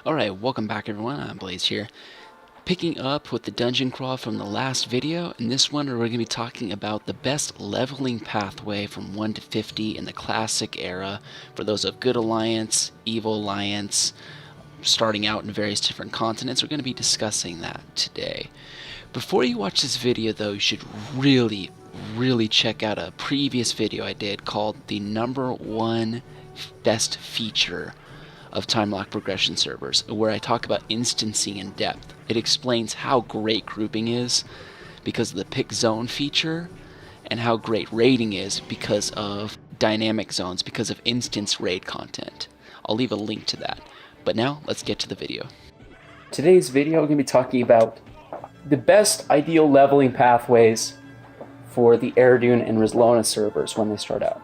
Alright, welcome back everyone, I'm Blaze here. Picking up with the dungeon crawl from the last video, in this one we're going to be talking about the best leveling pathway from 1 to 50 in the classic era for those of Good Alliance, Evil Alliance, starting out in various different continents. We're going to be discussing that today. Before you watch this video though, you should really check out a previous video I did called the #1 best feature of time lock progression servers, where I talk about instancing in depth. It explains how great grouping is because of the pick zone feature, and how great raiding is because of dynamic zones, because of instance raid content. I'll leave a link to that. But now, let's get to the video. Today's video, we're going to be talking about the best ideal leveling pathways for the Aradune and RIzlona servers when they start out.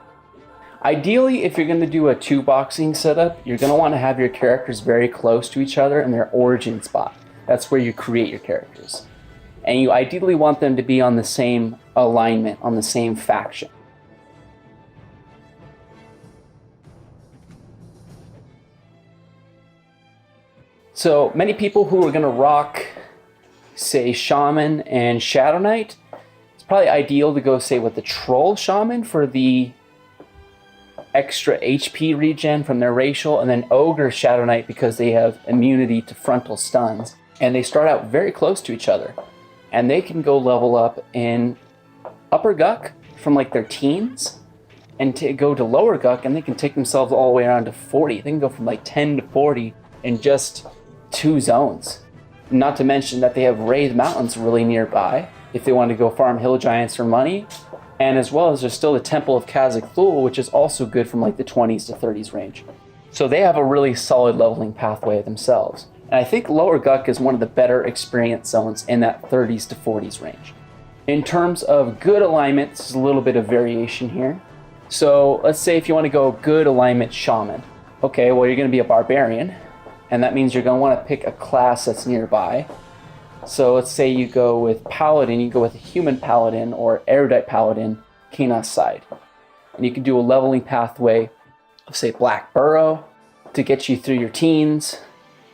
Ideally, if you're going to do a two-boxing setup, you're going to want to have your characters very close to each other in their origin spot. That's where you create your characters. And you ideally want them to be on the same alignment, on the same faction. So many people who are going to rock, say, Shaman and Shadow Knight, it's probably ideal to go, say, with the Troll Shaman for the extra HP regen from their racial, and then Ogre Shadow Knight because they have immunity to frontal stuns. And they start out very close to each other. And they can go level up in Upper Guck from like their teens, and to go to Lower Guck, and they can take themselves all the way around to 40. They can go from like 10 to 40 in just 2 zones. Not to mention that they have Wraith Mountains really nearby if they want to go farm Hill Giants for money. And as well as there's still the Temple of Khazak Thul, which is also good from like the 20s to 30s range. So they have a really solid leveling pathway themselves. And I think Lower Guck is one of the better experience zones in that 30s to 40s range. In terms of good alignment, there's a little bit of variation here. So let's say if you want to go good alignment Shaman. Okay, well you're going to be a Barbarian, and that means you're going to want to pick a class that's nearby. So let's say you go with Paladin, you go with a Human Paladin or Erudite Paladin, Qeynos side. And you can do a leveling pathway of, say, Black Burrow to get you through your teens.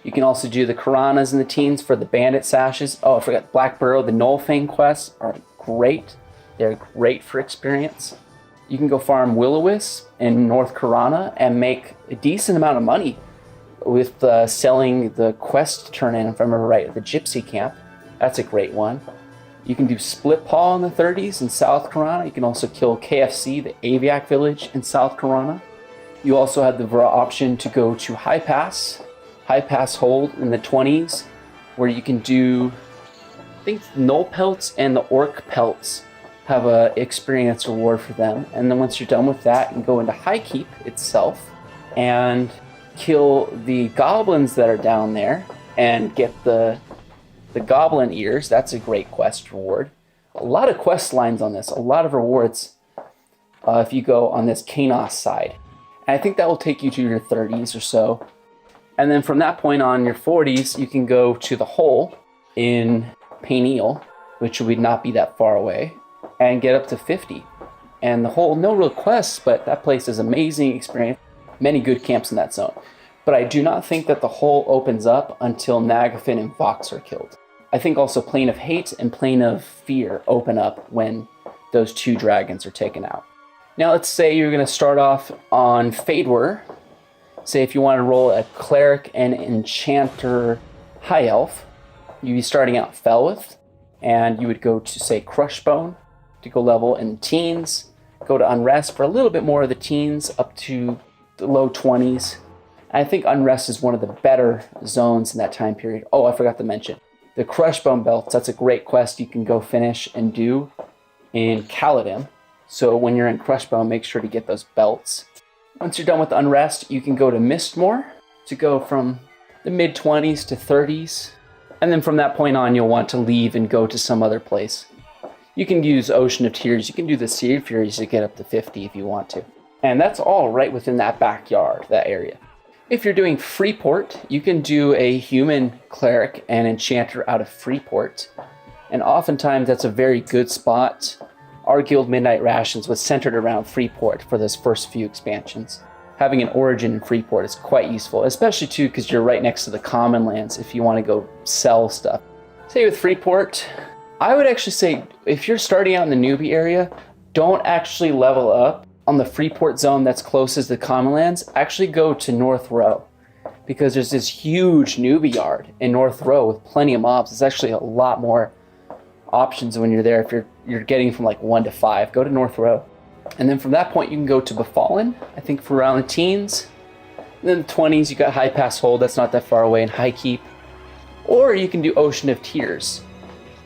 You can also do the Karanas in the teens for the Bandit Sashes. Oh, I forgot, Black Burrow, the Nullfang quests are great. They're great for experience. You can go farm Will-O-Wisp in North Karana and make a decent amount of money with selling the quest turn-in, if I remember right, at the Gypsy Camp. That's a great one. You can do Split Paw in the 30s in South Karana. You can also kill KFC, the Aviac village in South Karana. You also have the option to go to High Pass Hold in the 20s, where you can do, I think, Null Pelts and the Orc Pelts have a experience reward for them. And then once you're done with that, you can go into High Keep itself and kill the goblins that are down there and get the goblin ears. That's a great quest reward. A lot of quest lines on this, a lot of rewards if you go on this Qeynos side. And I think that will take you to your 30s or so. And then from that point on, your 40s, you can go to the Hole in Payneal, which would not be that far away, and get up to 50. And the Hole, no real quests, but that place is amazing experience. Many good camps in that zone. But I do not think that the Hole opens up until Nagafin and Vox are killed. I think also Plane of Hate and Plane of Fear open up when those 2 dragons are taken out. Now let's say you're going to start off on Faydwer. Say if you want to roll a Cleric and Enchanter High Elf, you'd be starting out Felwith, and you would go to, say, Crushbone to go level in the teens, go to Unrest for a little bit more of the teens up to the low 20s. I think Unrest is one of the better zones in that time period. Oh, I forgot to mention. The Crushbone Belts, that's a great quest you can go finish and do in Caladim. So when you're in Crushbone, make sure to get those belts. Once you're done with Unrest, you can go to Mistmoor to go from the mid-20s to 30s. And then from that point on, you'll want to leave and go to some other place. You can use Ocean of Tears. You can do the Seared Furies to get up to 50 if you want to. And that's all right within that backyard, that area. If you're doing Freeport, you can do a Human Cleric and Enchanter out of Freeport. And oftentimes that's a very good spot. Our guild Midnight Rations was centered around Freeport for those first few expansions. having an origin in Freeport is quite useful, especially too because you're right next to the common lands if you want to go sell stuff. Say with Freeport, I would actually say if you're starting out in the newbie area, don't actually level up on the Freeport zone that's closest to the common lands. Actually go to North Row, because there's this huge newbie yard in North Row with plenty of mobs. It's actually a lot more options when you're there. If you're getting from like 1 to 5, go to North Row. And then from that point you can go to Befallen, I think for around the teens. And then the 20s you got High Pass Hold, that's not that far away, and High Keep. Or you can do Ocean of Tears.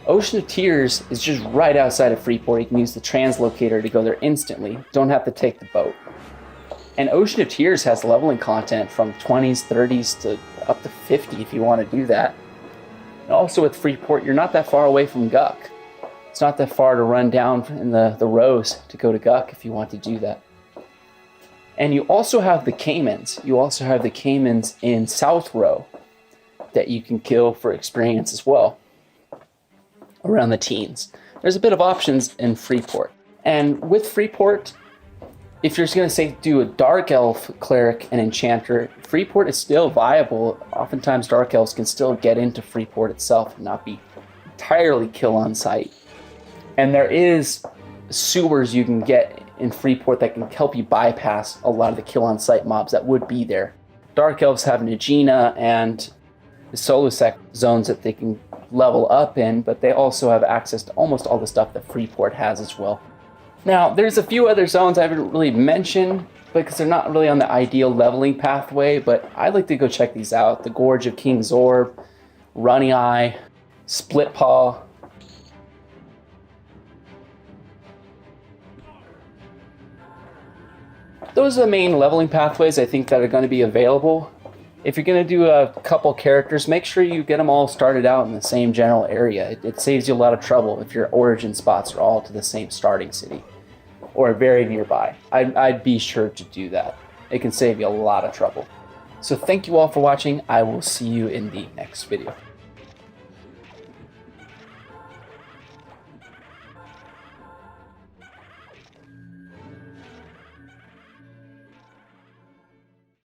Ocean of Tears is just right outside of Freeport. You can use the translocator to go there instantly. Don't have to take the boat. And Ocean of Tears has leveling content from 20s, 30s to up to 50 if you want to do that. And also with Freeport, you're not that far away from Guck. It's not that far to run down in the rows to go to Guck if you want to do that. And you also have the Caymans. You also have the Caymans in South Row that you can kill for experience as well, around the teens. There's a bit of options in Freeport. And with Freeport, if you're just going to say do a Dark Elf Cleric and Enchanter, Freeport is still viable. Oftentimes Dark Elves can still get into Freeport itself and not be entirely kill on sight. And there is sewers you can get in Freeport that can help you bypass a lot of the kill on sight mobs that would be there. Dark Elves have Najina and the solo sec zones that they can level up in, but they also have access to almost all the stuff that Freeport has as well. Now, there's a few other zones I haven't really mentioned because they're not really on the ideal leveling pathway, but I'd like to go check these out. The Gorge of King Zorb, Runny Eye, Split Paw. Those are the main leveling pathways I think that are going to be available. If you're going to do a couple characters, make sure you get them all started out in the same general area. It saves you a lot of trouble if your origin spots are all to the same starting city or very nearby. I'd be sure to do that. It can save you a lot of trouble. So thank you all for watching. I will see you in the next video.